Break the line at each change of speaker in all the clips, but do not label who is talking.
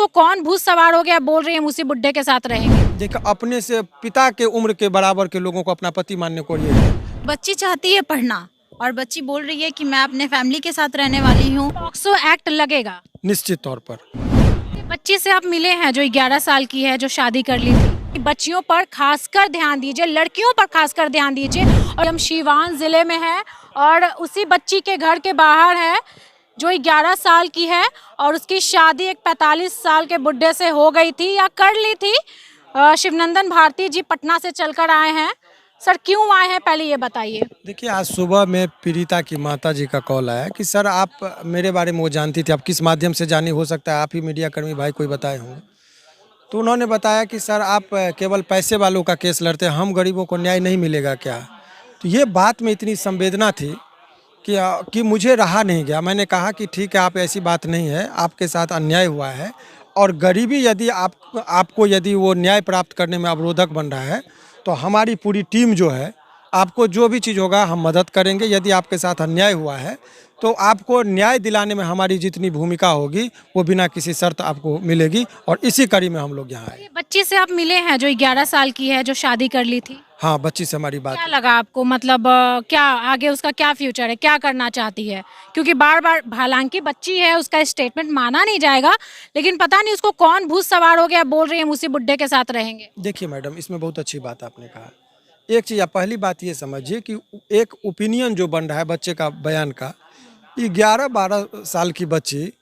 उसको कौन भूत सवार हो गया, बोल रही है हम उसी बुड्ढे के साथ रहेंगे।
देखो, अपने से पिता के उम्र के बराबर के लोगों को अपना पति मानने को ये है।
बच्ची चाहती है पढ़ना और बच्ची बोल रही है कि मैं अपने फैमिली के साथ रहने वाली हूँ।
पॉक्सो एक्ट लगेगा।
निश्चित तौर पर।
बच्ची से आप मिले हैं जो 11 साल की है, जो शादी कर ली थी। बच्चियों पर खासकर ध्यान दीजिए, लड़कियों पर खासकर ध्यान दीजिए। और हम सीवान जिले में हैं और उसी बच्ची के घर के बाहर है जो 11 साल की है और उसकी शादी एक 45 साल के बुड्ढे से हो गई थी या कर ली थी। शिवनंदन भारती जी पटना से चलकर आए हैं। सर क्यों आए हैं, पहले ये बताइए।
देखिए, आज सुबह में पीड़िता की माता जी का कॉल आया कि सर आप मेरे बारे में वो जानती थी, आप किस माध्यम से जानी, हो सकता है आप ही मीडिया कर्मी भाई कोई बताए होंगे। तो उन्होंने बताया कि सर आप केवल पैसे वालों का केस लड़ते हैं, हम गरीबों को न्याय नहीं मिलेगा क्या। तो ये बात में इतनी संवेदना थी कि मुझे रहा नहीं गया। मैंने कहा कि ठीक है, आप ऐसी बात नहीं है, आपके साथ अन्याय हुआ है और गरीबी यदि आपको यदि वो न्याय प्राप्त करने में अवरोधक बन रहा है तो हमारी पूरी टीम जो है, आपको जो भी चीज़ होगा हम मदद करेंगे। यदि आपके साथ अन्याय हुआ है तो आपको न्याय दिलाने में हमारी जितनी भूमिका होगी वो बिना किसी शर्त आपको मिलेगी और इसी कड़ी में हम लोग यहाँ आए।
बच्ची से आप मिले हैं जो 11 साल की है, जो शादी कर ली थी।
हाँ, बच्ची से हमारी बात।
क्या लगा आपको, मतलब क्या आगे उसका क्या फ्यूचर है, क्या करना चाहती है? क्योंकि बार बार, हालांकि बच्ची है, उसका स्टेटमेंट माना नहीं जाएगा, लेकिन पता नहीं उसको कौन भूत सवार हो गया, बोल रही है हम उसी बुड्ढे के साथ रहेंगे।
देखिए मैडम, इसमें बहुत अच्छी बात आपने कहा। एक चीज़, पहली बात ये समझिए कि एक ओपिनियन जो बन रहा है बच्चे का बयान का, 11-12 साल की बच्ची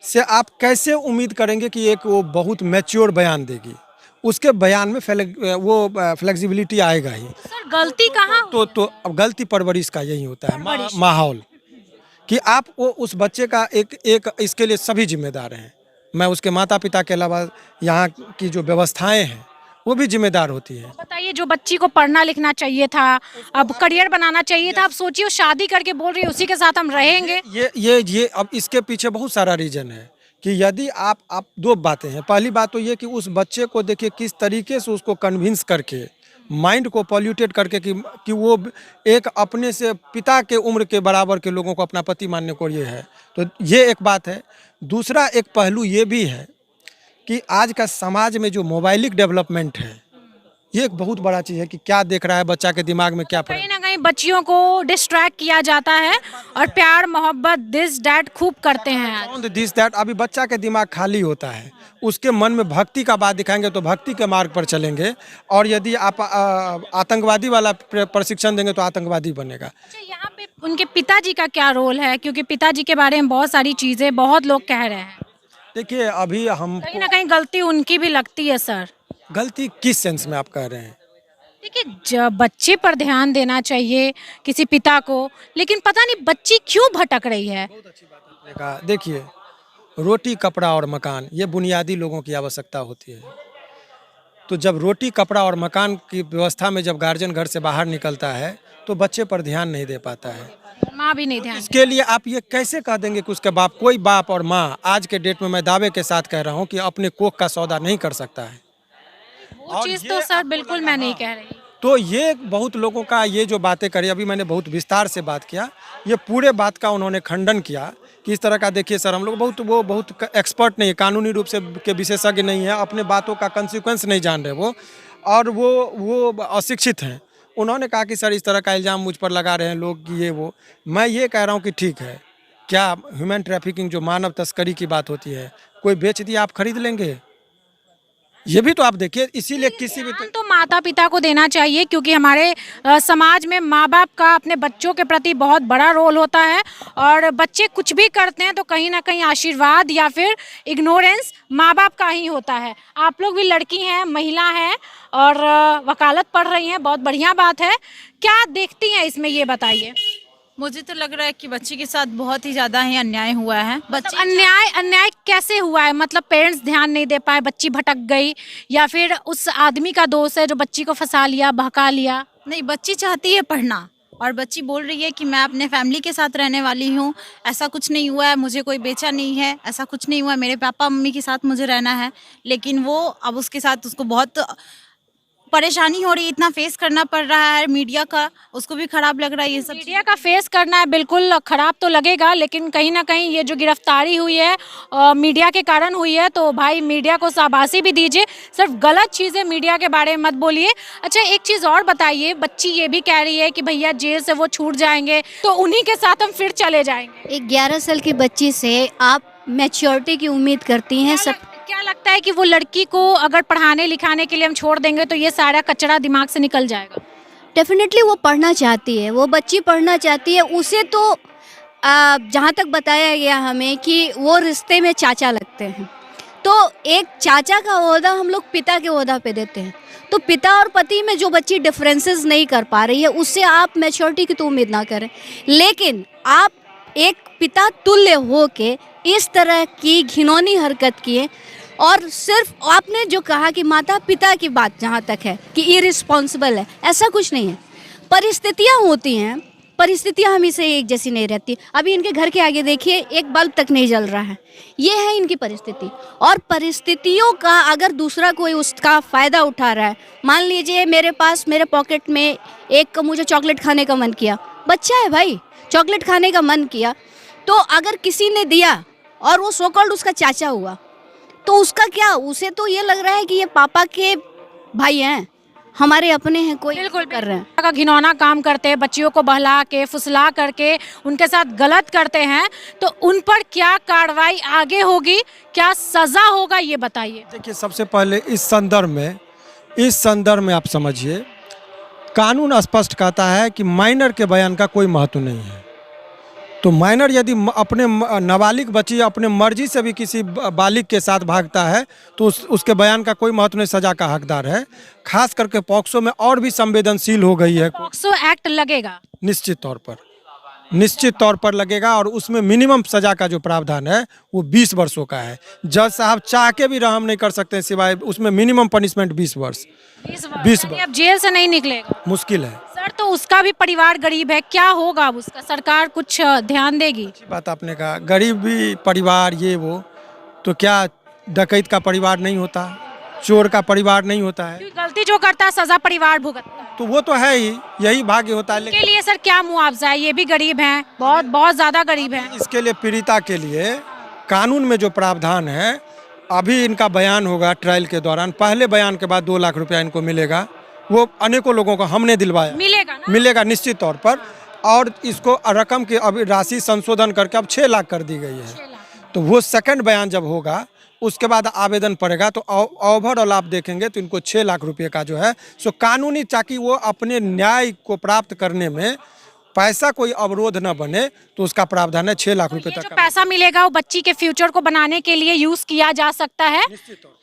से आप कैसे उम्मीद करेंगे कि एक वो बहुत मैच्योर बयान देगी। उसके बयान में फ्लेक्सिबिलिटी आएगा ही।
सर गलती कहाँ?
तो अब गलती परवरिश का यही होता है, माहौल, कि आप वो उस बच्चे का एक इसके लिए सभी जिम्मेदार हैं। मैं उसके माता पिता के अलावा यहाँ की जो व्यवस्थाएं हैं वो भी जिम्मेदार होती है।
बताइए, जो बच्ची को पढ़ना लिखना चाहिए था, अब करियर बनाना चाहिए था, अब सोचिए शादी करके बोल रही है उसी के साथ हम रहेंगे।
ये अब इसके पीछे बहुत सारा रीजन है कि यदि आप दो बातें हैं। पहली बात तो ये कि उस बच्चे को देखिए किस तरीके से उसको कन्विंस करके, माइंड को पॉल्यूटेड करके कि वो एक अपने से पिता के उम्र के बराबर के लोगों को अपना पति मानने को ये है। तो ये एक बात है। दूसरा एक पहलू ये भी है कि आज का समाज में जो मोबाइलिक डेवलपमेंट है, ये एक बहुत बड़ा चीज़ है कि क्या देख रहा है बच्चा के दिमाग में, क्या
कहीं ना कहीं बच्चियों को डिस्ट्रैक्ट किया जाता है और प्यार मोहब्बत दिस डैट खूब करते हैं।
This that. अभी बच्चा के दिमाग खाली होता है, उसके मन में भक्ति का बात दिखाएंगे तो भक्ति के मार्ग पर चलेंगे, और यदि आप आतंकवादी वाला प्रशिक्षण देंगे तो आतंकवादी बनेगा।
अच्छा, यहाँ पे उनके पिताजी का क्या रोल है? क्योंकि पिताजी के बारे में बहुत सारी चीजें बहुत लोग कह रहे हैं।
देखिए, अभी हम
कहीं ना कहीं गलती उनकी भी लगती है। सर
गलती किस सेंस में आप कह रहे हैं?
देखिए, जब बच्चे पर ध्यान देना चाहिए किसी पिता को, लेकिन पता नहीं बच्ची क्यों भटक रही है।
बहुत अच्छी बात आपने कहा। देखिए, रोटी कपड़ा और मकान, ये बुनियादी लोगों की आवश्यकता होती है। तो जब रोटी कपड़ा और मकान की व्यवस्था में जब गार्जियन घर से बाहर निकलता है तो बच्चे पर ध्यान नहीं दे पाता है।
माँ भी नहीं ध्यान।
इसके लिए आप ये कैसे कह देंगे कि उसके बाप, कोई बाप और माँ आज के डेट में मैं दावे के साथ कह रहा हूँ कि अपने कोख का सौदा नहीं कर सकता है।
वो चीज़ तो सर बिल्कुल मैं नहीं कह रही।
तो ये बहुत लोगों का ये जो बातें करी, अभी मैंने बहुत विस्तार से बात किया, ये पूरे बात का उन्होंने खंडन किया कि इस तरह का। देखिए सर, हम लोग बहुत एक्सपर्ट नहीं है, कानूनी रूप से के विशेषज्ञ नहीं है, अपने बातों का कंसिक्वेंस नहीं जान रहे वो, और वो अशिक्षित हैं। उन्होंने कहा कि सर इस तरह का इल्ज़ाम मुझ पर लगा रहे हैं लोग कि ये वो। मैं ये कह रहा हूँ कि ठीक है, क्या ह्यूमन ट्रैफिकिंग जो मानव तस्करी की बात होती है, कोई बेच दिया आप खरीद लेंगे? ये भी तो आप देखिए। इसीलिए किसी भी
ध्यान तो माता पिता को देना चाहिए, क्योंकि हमारे समाज में माँ बाप का अपने बच्चों के प्रति बहुत बड़ा रोल होता है, और बच्चे कुछ भी करते हैं तो कहीं ना कहीं आशीर्वाद या फिर इग्नोरेंस माँ बाप का ही होता है। आप लोग भी लड़की हैं, महिला हैं और वकालत पढ़ रही हैं, बहुत बढ़िया बात है। क्या देखती हैं इसमें, ये बताइए।
मुझे तो लग रहा है कि बच्ची के साथ बहुत ही ज़्यादा ही अन्याय हुआ है।
मतलब अन्याय कैसे हुआ है? मतलब पेरेंट्स ध्यान नहीं दे पाए, बच्ची भटक गई, या फिर उस आदमी का दोष है जो बच्ची को फंसा लिया, बहका लिया?
नहीं, बच्ची चाहती है पढ़ना और बच्ची बोल रही है कि मैं अपने फैमिली के साथ रहने वाली हूँ, ऐसा कुछ नहीं हुआ है, मुझे कोई बेचा नहीं है, ऐसा कुछ नहीं हुआ है, मेरे पापा मम्मी के साथ मुझे रहना है। लेकिन वो अब उसके साथ उसको बहुत परेशानी हो रही है, इतना फेस करना पड़ रहा है मीडिया का, उसको भी खराब लग रहा है ये सब
मीडिया का फेस करना है, बिल्कुल खराब तो लगेगा, लेकिन कहीं ना कहीं ये जो गिरफ्तारी हुई है मीडिया के कारण हुई है, तो भाई मीडिया को शाबाशी भी दीजिए, सिर्फ गलत चीज़ें मीडिया के बारे में मत बोलिए। अच्छा, एक चीज़ और बताइए, बच्ची ये भी कह रही है कि भैया जेल से वो छूट जाएंगे तो उन्हीं के साथ हम फिर चले जाएंगे।
एक 11 साल की बच्ची से आप मैच्योरिटी की उम्मीद करती हैं।
क्या लगता है कि वो लड़की को अगर पढ़ाने लिखाने के लिए हम छोड़ देंगे तो ये सारा कचरा दिमाग से निकल जाएगा?
डेफिनेटली वो पढ़ना चाहती है, वो बच्ची पढ़ना चाहती है। उसे तो जहाँ तक बताया गया हमें कि वो रिश्ते में चाचा लगते हैं, तो एक चाचा का ओहदा हम लोग पिता के ओहदा पे देते हैं। तो पिता और पति में जो बच्ची डिफरेंसेस नहीं कर पा रही है, उससे आप मैच्योरिटी की तो उम्मीद ना करें। लेकिन आप एक पिता तुल्य हो के इस तरह की घिनौनी हरकत किए, और सिर्फ आपने जो कहा कि माता पिता की बात जहाँ तक है कि इरिस्पॉन्सिबल है, ऐसा कुछ नहीं है। परिस्थितियाँ होती हैं, परिस्थितियाँ हमेशा एक जैसी नहीं रहती। अभी इनके घर के आगे देखिए, एक बल्ब तक नहीं जल रहा है, ये है इनकी परिस्थिति। और परिस्थितियों का अगर दूसरा कोई उसका फ़ायदा उठा रहा है, मान लीजिए मेरे पास मेरे पॉकेट में एक मुझे चॉकलेट खाने का मन किया, बच्चा है भाई, चॉकलेट खाने का मन किया, तो अगर किसी ने दिया और वो सो कॉल्ड उसका चाचा हुआ, तो उसका क्या, उसे तो ये लग रहा है कि ये पापा के भाई हैं, हमारे अपने हैं, कोई
बिल्कुल
कर रहे हैं।
का घिनौना काम करते हैं, बच्चियों को बहला के फुसला करके उनके साथ गलत करते हैं, तो उन पर क्या कार्रवाई आगे होगी, क्या सजा होगा, ये बताइए।
देखिए, सबसे पहले इस संदर्भ में आप समझिए, कानून स्पष्ट कहता है कि माइनर के बयान का कोई महत्व नहीं है। तो माइनर यदि अपने नाबालिग बच्ची अपने मर्जी से भी किसी बालिग के साथ भागता है तो उसके बयान का कोई महत्व नहीं, सजा का हकदार है। खास करके पॉक्सो में और भी संवेदनशील हो गई है।
पॉक्सो एक्ट लगेगा
निश्चित तौर पर लगेगा, और उसमें मिनिमम सजा का जो प्रावधान है वो 20 वर्षों का है। जज साहब चाह के भी रहम नहीं कर सकते, सिवाय उसमें मिनिमम पनिशमेंट 20 वर्ष।
20 वर्ष अब जेल से नहीं निकलेगा,
मुश्किल है
सर। तो उसका भी परिवार गरीब है, क्या होगा अब उसका, सरकार कुछ ध्यान देगी?
अच्छी बात आपने कहा, गरीब भी परिवार ये वो, तो क्या डकैत का परिवार नहीं होता, चोर का परिवार नहीं होता है?
क्योंकि गलती जो करता है सजा परिवार भुगतता है,
तो वो तो है ही, यही भाग्य होता है।
के लिए सर क्या मुआवजा है? ये भी गरीब हैं, बहुत बहुत ज्यादा गरीब हैं।
इसके लिए पीड़िता के लिए कानून में जो प्रावधान है, अभी इनका बयान होगा ट्रायल के दौरान, पहले बयान के बाद 2 लाख रुपया इनको मिलेगा। वो अनेकों लोगों को हमने दिलवाया, मिलेगा निश्चित तौर पर। और इसको रकम की अभी राशि संशोधन करके अब 6 लाख कर दी गई है। तो वो सेकंड बयान जब होगा उसके बाद आवेदन पड़ेगा, तो ओवरऑल आप देखेंगे तो इनको 6 लाख रुपए का जो है सो कानूनी, ताकि वो अपने न्याय को प्राप्त करने में पैसा कोई अवरोध न बने, तो उसका प्रावधान है 6 लाख रुपए
ये
तक
जो
का।
पैसा मिलेगा वो बच्ची के फ्यूचर को बनाने के लिए यूज किया जा सकता है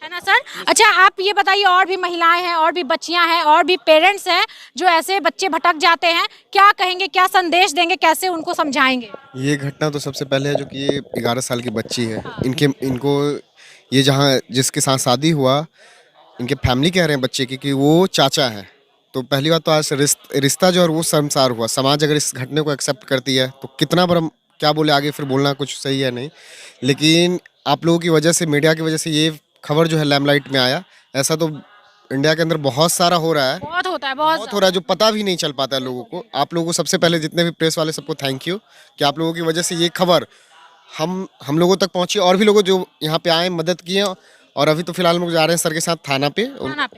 ना सर? अच्छा, आप ये बताइए, और भी महिलाएं हैं, और भी बच्चियां हैं, और भी पेरेंट्स हैं जो ऐसे बच्चे भटक जाते हैं, क्या कहेंगे, क्या संदेश देंगे, कैसे उनको समझाएंगे?
ये घटना तो सबसे पहले है जो कि ये 11 साल की बच्ची है, इनको ये जहाँ जिसके साथ शादी हुआ, इनके फैमिली कह रहे हैं बच्चे की कि वो चाचा है। तो पहली बात तो आज रिश्ता जो है वो शर्मसार हुआ। समाज अगर इस घटने को एक्सेप्ट करती है तो कितना बड़ा, क्या बोले आगे, फिर बोलना कुछ सही है नहीं। लेकिन आप लोगों की वजह से, मीडिया की वजह से ये खबर जो है लैमलाइट में आया। ऐसा तो इंडिया के अंदर बहुत सारा हो रहा है,
बहुत होता है,
बहुत हो रहा है, जो पता भी नहीं चल पाता है लोगों को। आप लोगों को सबसे पहले, जितने भी प्रेस वाले, सबको थैंक यू कि आप लोगों की वजह से ये खबर हम लोगों तक पहुंची, और भी लोगों जो यहाँ पे आए मदद किए। और अभी तो फिलहाल हम लोग जा रहे हैं सर के साथ थाना पे।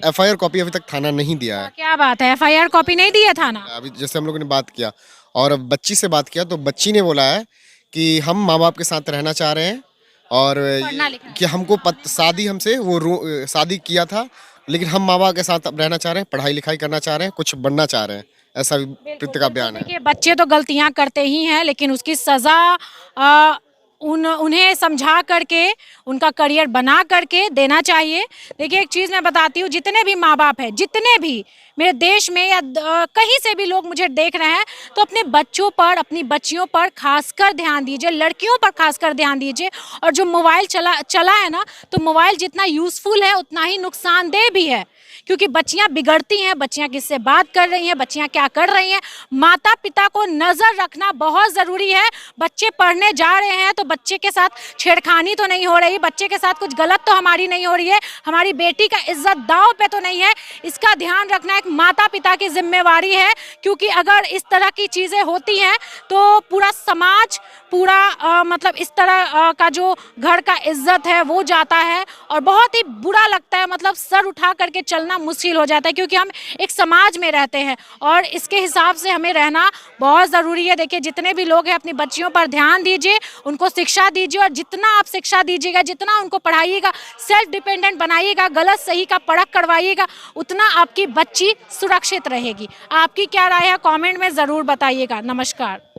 FIR कॉपी अभी तक थाना नहीं दिया है।
क्या बात है, FIR कॉपी नहीं दी है थाना?
अभी जैसे हम लोगों ने बात किया और बच्ची से बात किया, तो बच्ची ने बोला है कि हम माँ बाप के साथ रहना चाह रहे हैं, और कि हमको शादी हमसे वो शादी किया था, लेकिन हम माँ बाप के साथ अब रहना चाह रहे हैं, पढ़ाई लिखाई करना चाह रहे हैं, कुछ बनना चाह रहे हैं। ऐसा भी पिता का बयान है।
देखिए, बच्चे तो गलतियां करते ही हैं, लेकिन उसकी सजा उन्हें समझा करके, उनका करियर बना करके देना चाहिए। देखिए, एक चीज़ मैं बताती हूँ, जितने भी माँ बाप हैं, जितने भी मेरे देश में या कहीं से भी लोग मुझे देख रहे हैं, तो अपने बच्चों पर, अपनी बच्चियों पर खासकर ध्यान दीजिए, लड़कियों पर खासकर ध्यान दीजिए। और जो मोबाइल चला है ना, तो मोबाइल जितना यूज़फुल है उतना ही नुकसानदेह भी है, क्योंकि बच्चियां बिगड़ती हैं, बच्चियां किससे बात कर रही हैं, बच्चियां क्या कर रही हैं। माता पिता को नज़र रखना बहुत ज़रूरी है। बच्चे पढ़ने जा रहे हैं तो बच्चे के साथ छेड़खानी तो नहीं हो रही, बच्चे के साथ कुछ गलत तो हमारी नहीं हो रही है, हमारी बेटी का इज्जत दांव पे तो नहीं है। इसका ध्यान रखना एक माता पिता की जिम्मेवारी है, क्योंकि अगर इस तरह की चीज़ें होती हैं तो पूरा समाज, पूरा मतलब इस तरह का जो घर का इज्जत है वो जाता है और बहुत ही बुरा लगता है। मतलब सर उठा करके चलना मुश्किल हो जाता है, क्योंकि हम एक समाज में रहते हैं और इसके हिसाब से हमें रहना बहुत ज़रूरी है। देखिए, जितने भी लोग हैं अपनी बच्चियों पर ध्यान दीजिए, उनको शिक्षा दीजिए, और जितना आप शिक्षा दीजिएगा, जितना उनको पढ़ाइएगा, सेल्फ डिपेंडेंट बनाइएगा, गलत सही का परख करवाइएगा, उतना आपकी बच्ची सुरक्षित रहेगी। आपकी क्या राय है, कमेंट में ज़रूर बताइएगा। नमस्कार।